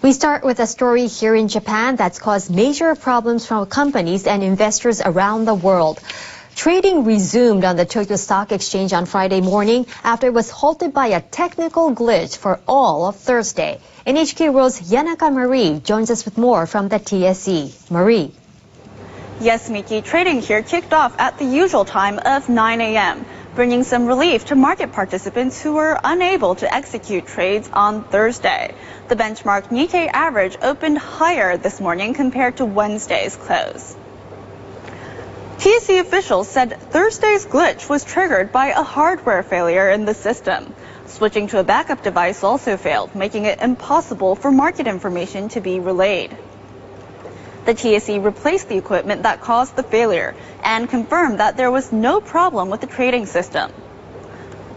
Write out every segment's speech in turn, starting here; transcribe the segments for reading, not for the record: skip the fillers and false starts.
We start with a story here in Japan that's caused major problems for companies and investors around the world. Trading resumed on the Tokyo Stock Exchange on Friday morning after it was halted by a technical glitch for all of Thursday. NHK World's Yanaka Marie joins us with more from the TSE. Marie. Yes, Miki, trading here kicked off at the usual time of 9 a.m., bringing some relief to market participants who were unable to execute trades on Thursday. The benchmark Nikkei average opened higher this morning compared to Wednesday's close. TSE officials said Thursday's glitch was triggered by a hardware failure in the system. Switching to a backup device also failed, making it impossible for market information to be relayed. The TSE replaced the equipment that caused the failure and confirmed that there was no problem with the trading system.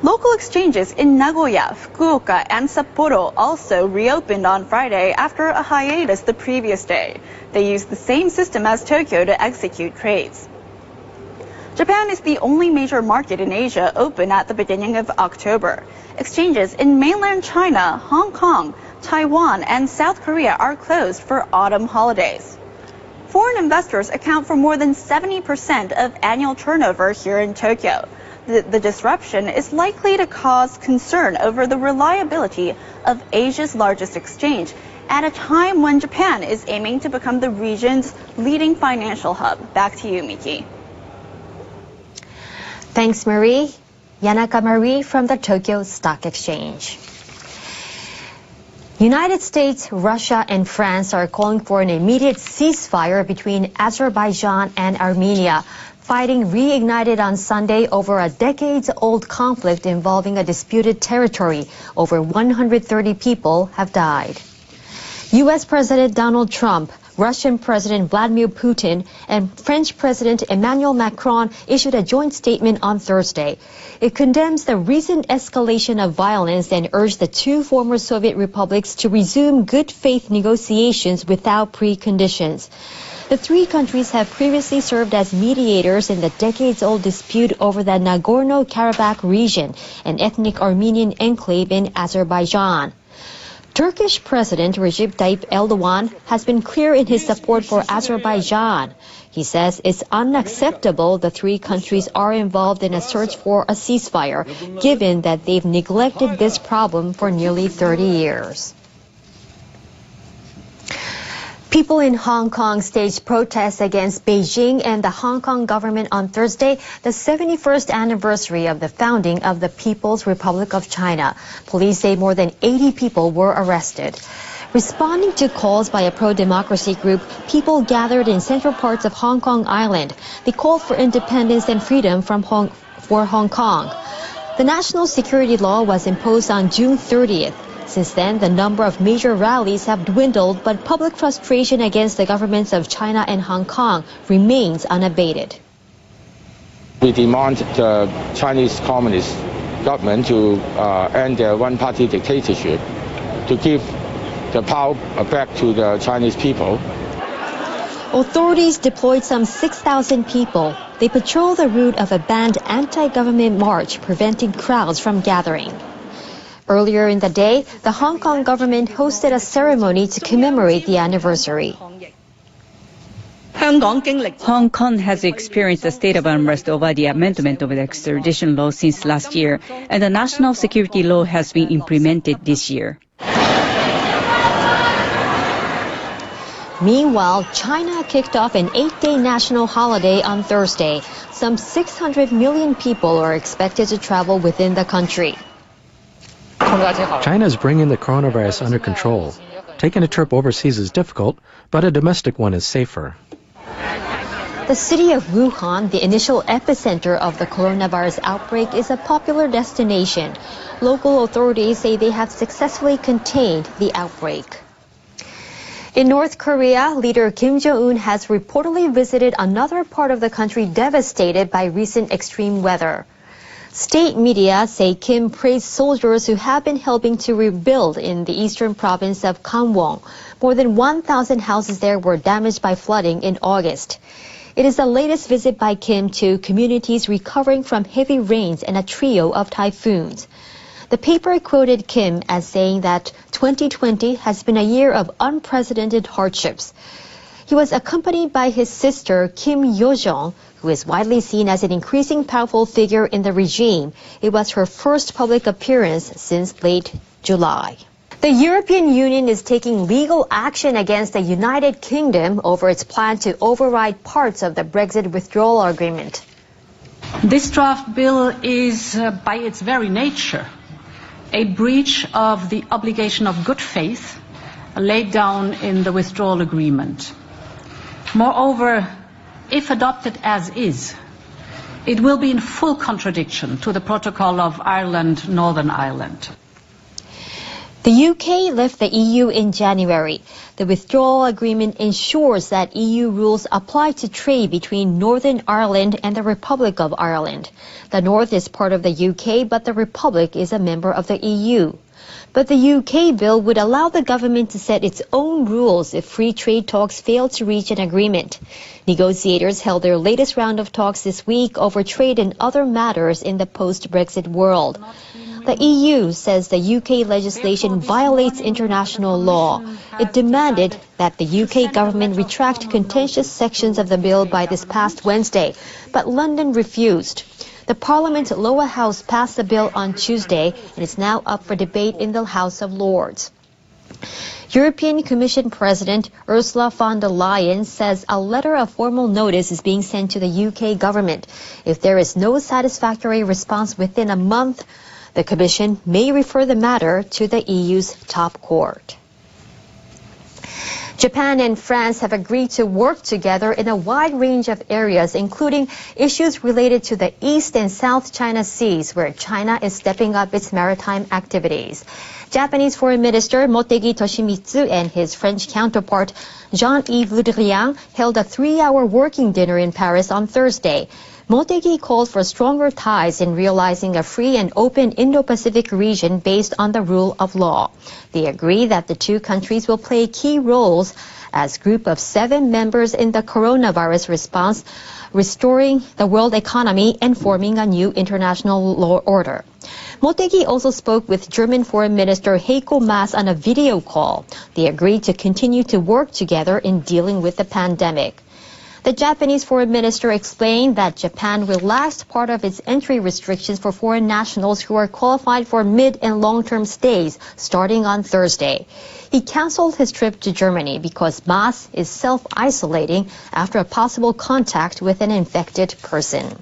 Local exchanges in Nagoya, Fukuoka, and Sapporo also reopened on Friday after a hiatus the previous day. They used the same system as Tokyo to execute trades. Japan is the only major market in Asia open at the beginning of October. Exchanges in mainland China, Hong Kong, Taiwan, and South Korea are closed for autumn holidays. Foreign investors account for more than 70% of annual turnover here in Tokyo. The disruption is likely to cause concern over the reliability of Asia's largest exchange at a time when Japan is aiming to become the region's leading financial hub. Back to you, Miki. Thanks, Marie. Yanaka Marie from the Tokyo Stock Exchange. United States, Russia, and France are calling for an immediate ceasefire between Azerbaijan and Armenia. Fighting reignited on Sunday over a decades-old conflict involving a disputed territory. Over 130 people have died. U.S. President Donald Trump, Russian President Vladimir Putin, and French President Emmanuel Macron issued a joint statement on Thursday. It condemns the recent escalation of violence and urged the two former Soviet republics to resume good faith negotiations without preconditions. The three countries have previously served as mediators in the decades-old dispute over the Nagorno-Karabakh region, an ethnic Armenian enclave in Azerbaijan. Turkish President Recep Tayyip Erdogan has been clear in his support for Azerbaijan. He says it's unacceptable the three countries are involved in a search for a ceasefire, given that they've neglected this problem for nearly 30 years. People in Hong Kong staged protests against Beijing and the Hong Kong government on Thursday, the 71st anniversary of the founding of the People's Republic of China. Police say more than 80 people were arrested. Responding to calls by a pro-democracy group, people gathered in central parts of Hong Kong Island. They called for independence and freedom for Hong Kong. The national security law was imposed on June 30th. Since then, the number of major rallies have dwindled, but public frustration against the governments of China and Hong Kong remains unabated. We demand the Chinese Communist government to end their one-party dictatorship, to give the power back to the Chinese people. Authorities deployed some 6,000 people. They patrolled the route of a banned anti-government march, preventing crowds from gathering. Earlier in the day, the Hong Kong government hosted a ceremony to commemorate the anniversary. Hong Kong has experienced a state of unrest over the amendment of the extradition law since last year, and the national security law has been implemented this year. Meanwhile, China kicked off an 8-day national holiday on Thursday. Some 600 million people are expected to travel within the country. China is bringing the coronavirus under control. Taking a trip overseas is difficult, but a domestic one is safer. The city of Wuhan, the initial epicenter of the coronavirus outbreak, is a popular destination. Local authorities say they have successfully contained the outbreak. In North Korea, leader Kim Jong-un has reportedly visited another part of the country devastated by recent extreme weather. State media say Kim praised soldiers who have been helping to rebuild in the eastern province of Gangwon. More than 1,000 houses there were damaged by flooding in August. It is the latest visit by Kim to communities recovering from heavy rains and a trio of typhoons. The paper quoted Kim as saying that 2020 has been a year of unprecedented hardships. He was accompanied by his sister, Kim Yo-jong, who is widely seen as an increasing powerful figure in the regime. It was her first public appearance since late July. The European Union is taking legal action against the United Kingdom over its plan to override parts of the Brexit withdrawal agreement. This draft bill is, by its very nature, a breach of the obligation of good faith laid down in the withdrawal agreement. Moreover, if adopted as is, it will be in full contradiction to the Protocol of Ireland, Northern Ireland. The UK left the EU in January. The withdrawal agreement ensures that EU rules apply to trade between Northern Ireland and the Republic of Ireland. The North is part of the UK, but the Republic is a member of the EU. But the UK bill would allow the government to set its own rules if free trade talks fail to reach an agreement. Negotiators held their latest round of talks this week over trade and other matters in the post-Brexit world. The EU says the UK legislation violates international law. It demanded that the UK government retract contentious sections of the bill by this past Wednesday, but London refused. The Parliament's lower house passed the bill on Tuesday and is now up for debate in the House of Lords. European Commission President Ursula von der Leyen says a letter of formal notice is being sent to the UK government. If there is no satisfactory response within a month, the Commission may refer the matter to the EU's top court. Japan and France have agreed to work together in a wide range of areas, including issues related to the East and South China Seas, where China is stepping up its maritime activities. Japanese Foreign Minister Motegi Toshimitsu and his French counterpart Jean-Yves Le Drian held a 3-hour working dinner in Paris on Thursday. Motegi called for stronger ties in realizing a free and open Indo-Pacific region based on the rule of law. They agree that the two countries will play key roles as a group of 7 members in the coronavirus response, restoring the world economy and forming a new international law order. Motegi also spoke with German Foreign Minister Heiko Maas on a video call. They agreed to continue to work together in dealing with the pandemic. The Japanese foreign minister explained that Japan relaxed part of its entry restrictions for foreign nationals who are qualified for mid- and long-term stays starting on Thursday. He canceled his trip to Germany because Maas is self-isolating after a possible contact with an infected person.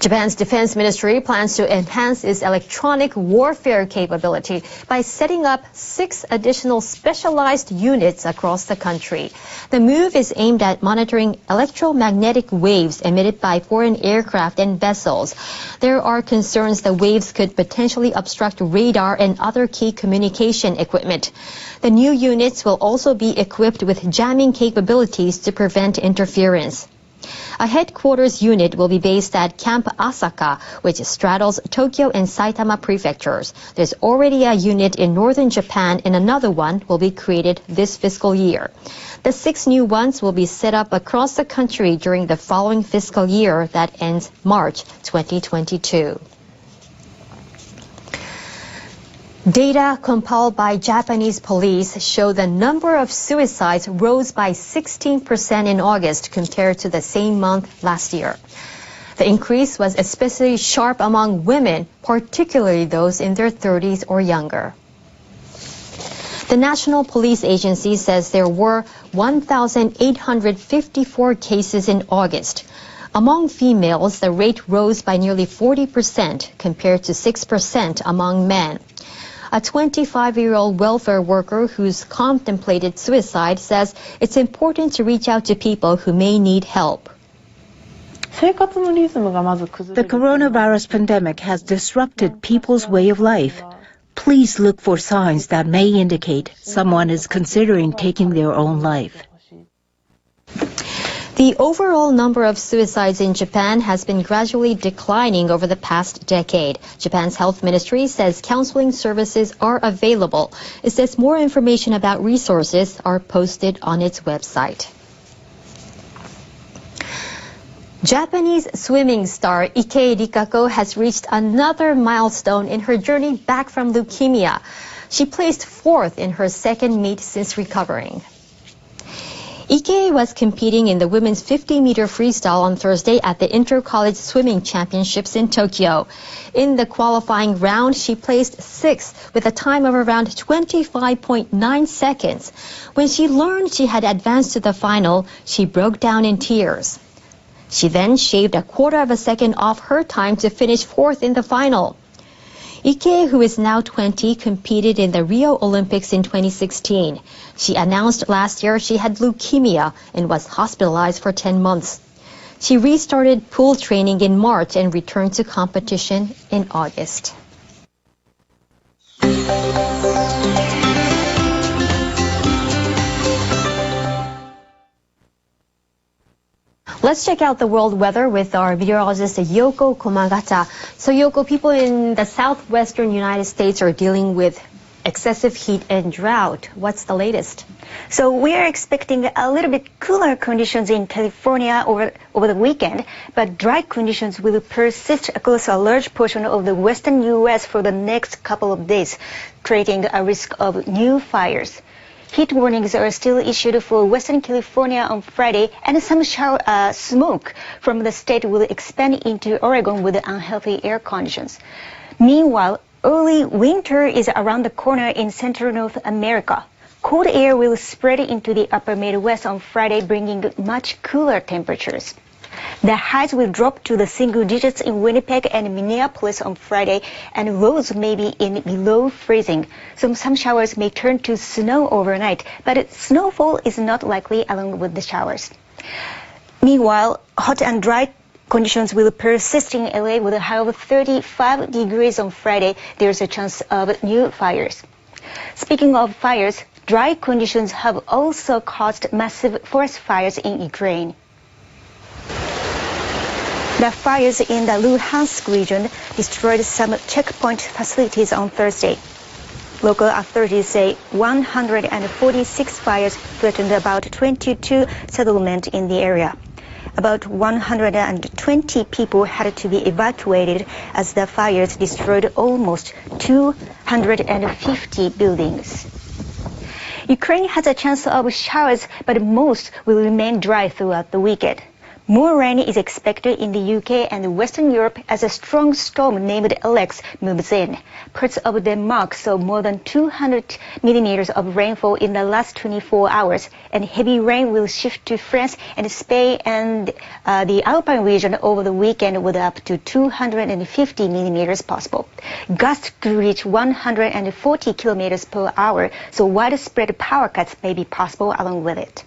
Japan's defense ministry plans to enhance its electronic warfare capability by setting up 6 additional specialized units across the country. The move is aimed at monitoring electromagnetic waves emitted by foreign aircraft and vessels. There are concerns the waves could potentially obstruct radar and other key communication equipment. The new units will also be equipped with jamming capabilities to prevent interference. A headquarters unit will be based at Camp Asaka, which straddles Tokyo and Saitama prefectures. There's already a unit in northern Japan and another one will be created this fiscal year. The 6 new ones will be set up across the country during the following fiscal year that ends March 2022. Data compiled by Japanese police show the number of suicides rose by 16% in August compared to the same month last year. The increase was especially sharp among women, particularly those in their 30s or younger. The National Police Agency says there were 1,854 cases in August. Among females, the rate rose by nearly 40% compared to 6% among men. A 25-year-old welfare worker who's contemplated suicide says it's important to reach out to people who may need help. The coronavirus pandemic has disrupted people's way of life. Please look for signs that may indicate someone is considering taking their own life. The overall number of suicides in Japan has been gradually declining over the past decade. Japan's health ministry says counseling services are available. It says more information about resources are posted on its website. Japanese swimming star Ike Rikako has reached another milestone in her journey back from leukemia. She placed fourth in her second meet since recovering. Ike was competing in the women's 50-meter freestyle on Thursday at the Inter-College Swimming Championships in Tokyo. In the qualifying round, she placed sixth with a time of around 25.9 seconds. When she learned she had advanced to the final, she broke down in tears. She then shaved a quarter of a second off her time to finish fourth in the final. Ike, who is now 20, competed in the Rio Olympics in 2016. She announced last year she had leukemia and was hospitalized for 10 months. She restarted pool training in March and returned to competition in August. Let's check out the world weather with our meteorologist Yoko Komagata. So Yoko, people in the southwestern United States are dealing with excessive heat and drought. What's the latest? So we are expecting a little bit cooler conditions in California over the weekend, but dry conditions will persist across a large portion of the western U.S. for the next couple of days, creating a risk of new fires. Heat warnings are still issued for Western California on Friday, and some smoke from the state will expand into Oregon with unhealthy air conditions. Meanwhile, early winter is around the corner in Central North America. Cold air will spread into the upper Midwest on Friday, bringing much cooler temperatures. The highs will drop to the single digits in Winnipeg and Minneapolis on Friday, and lows may be in below freezing. Some showers may turn to snow overnight, but snowfall is not likely along with the showers. Meanwhile, hot and dry conditions will persist in LA with a high of 35 degrees on Friday. There's a chance of new fires. Speaking of fires, dry conditions have also caused massive forest fires in Ukraine. The fires in the Luhansk region destroyed some checkpoint facilities on Thursday. Local authorities say 146 fires threatened about 22 settlements in the area. About 120 people had to be evacuated as the fires destroyed almost 250 buildings. Ukraine has a chance of showers, but most will remain dry throughout the weekend. More rain is expected in the UK and Western Europe as a strong storm named Alex moves in. Parts of Denmark saw more than 200 millimeters of rainfall in the last 24 hours, and heavy rain will shift to France and Spain and the Alpine region over the weekend with up to 250 millimeters possible. Gusts could reach 140 kilometers per hour, so widespread power cuts may be possible along with it.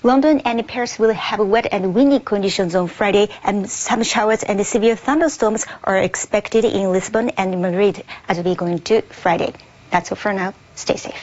London and Paris will have wet and windy conditions on Friday, and some showers and severe thunderstorms are expected in Lisbon and Madrid as we go into Friday. That's all for now. Stay safe.